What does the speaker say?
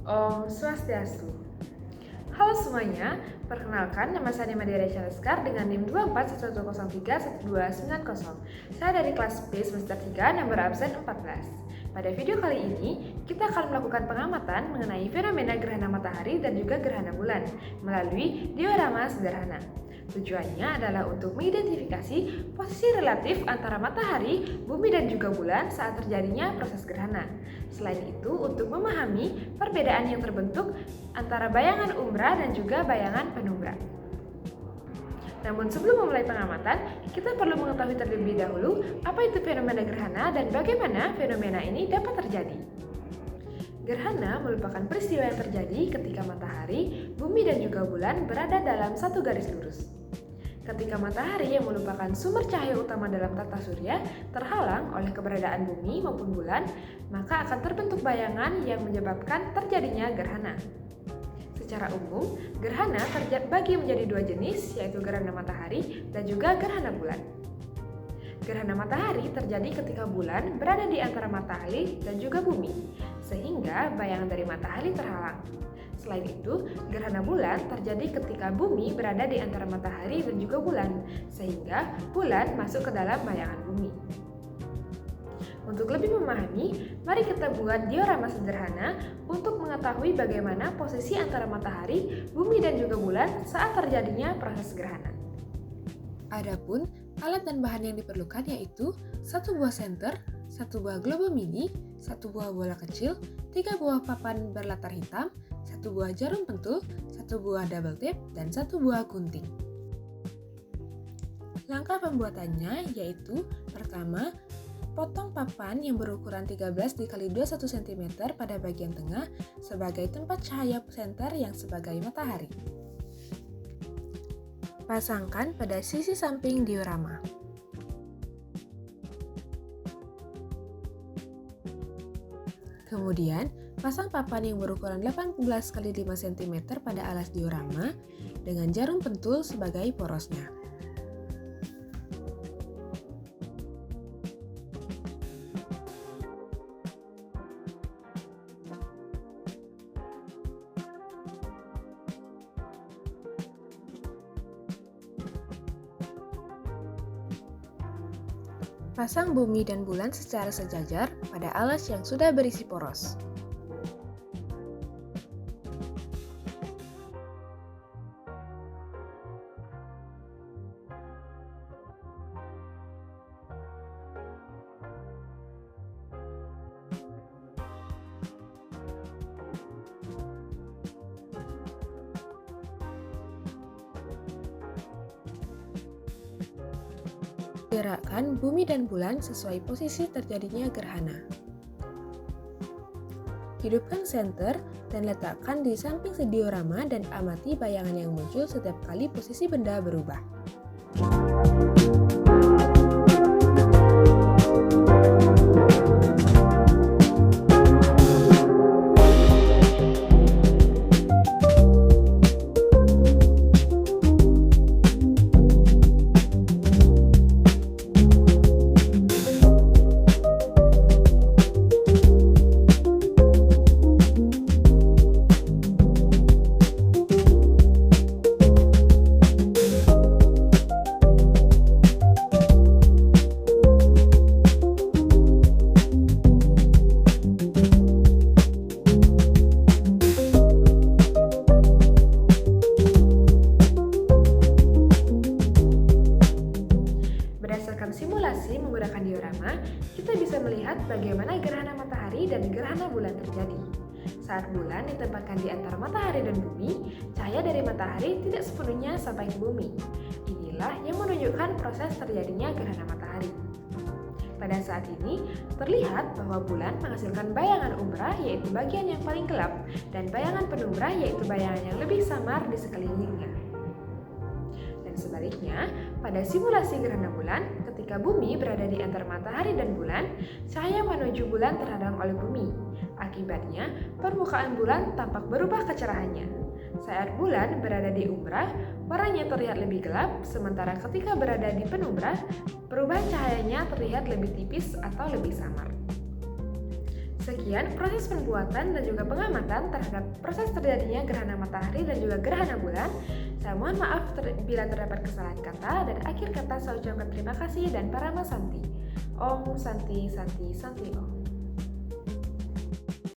Om Swastiastu. Halo semuanya, perkenalkan nama saya Madira Chaleskar dengan NIM 2411031290. Saya dari kelas B semester 3 nomor absen 14. Pada video kali ini, kita akan melakukan pengamatan mengenai fenomena gerhana matahari dan juga gerhana bulan melalui diorama sederhana. Tujuannya adalah untuk mengidentifikasi posisi relatif antara matahari, bumi, dan juga bulan saat terjadinya proses gerhana. Selain itu, untuk memahami perbedaan yang terbentuk antara bayangan umbra dan juga bayangan penumbra. Namun sebelum memulai pengamatan, kita perlu mengetahui terlebih dahulu apa itu fenomena gerhana dan bagaimana fenomena ini dapat terjadi. Gerhana merupakan peristiwa yang terjadi ketika matahari, bumi, dan juga bulan berada dalam satu garis lurus. Ketika matahari yang merupakan sumber cahaya utama dalam tata surya terhalang oleh keberadaan bumi maupun bulan, maka akan terbentuk bayangan yang menyebabkan terjadinya gerhana. Secara umum, gerhana terbagi menjadi dua jenis, yaitu gerhana matahari dan juga gerhana bulan. Gerhana matahari terjadi ketika bulan berada di antara matahari dan juga bumi, sehingga bayangan dari matahari terhalang. Selain itu, gerhana bulan terjadi ketika bumi berada di antara matahari dan juga bulan, sehingga bulan masuk ke dalam bayangan bumi. Untuk lebih memahami, mari kita buat diorama sederhana untuk mengetahui bagaimana posisi antara matahari, bumi, dan juga bulan saat terjadinya proses gerhana. Adapun alat dan bahan yang diperlukan yaitu satu buah senter, satu buah globe mini, satu buah bola kecil, 3 buah papan berlatar hitam, satu buah jarum pentul, satu buah double tape, dan satu buah gunting. Langkah pembuatannya yaitu pertama, potong papan yang berukuran 13 x 21 cm pada bagian tengah sebagai tempat cahaya senter yang sebagai matahari. Pasangkan pada sisi samping diorama. Kemudian, pasang papan yang berukuran 18 x 5 cm pada alas diorama dengan jarum pentul sebagai porosnya. Pasang bumi dan bulan secara sejajar pada alas yang sudah berisi poros. Gerakkan bumi dan bulan sesuai posisi terjadinya gerhana. Hidupkan senter dan letakkan di samping diorama dan amati bayangan yang muncul setiap kali posisi benda berubah. Berdasarkan simulasi menggunakan diorama, kita bisa melihat bagaimana gerhana matahari dan gerhana bulan terjadi. Saat bulan ditempatkan di antara matahari dan bumi, cahaya dari matahari tidak sepenuhnya sampai ke bumi. Inilah yang menunjukkan proses terjadinya gerhana matahari. Pada saat ini, terlihat bahwa bulan menghasilkan bayangan umbra yaitu bagian yang paling gelap dan bayangan penumbra yaitu bayangan yang lebih samar di sekelilingnya. Dan sebaliknya, pada simulasi gerhana bulan, ketika bumi berada di antara matahari dan bulan, cahaya menuju bulan terhadang oleh bumi. Akibatnya, permukaan bulan tampak berubah kecerahannya. Saat bulan berada di umbra, warnanya terlihat lebih gelap, sementara ketika berada di penumbra, perubahan cahayanya terlihat lebih tipis atau lebih samar. Sekian proses pembuatan dan juga pengamatan terhadap proses terjadinya gerhana matahari dan juga gerhana bulan. Saya mohon maaf bila terdapat kesalahan kata, dan akhir kata saya ucapkan terima kasih dan Parama Santi. Om Santi Santi Santi Om.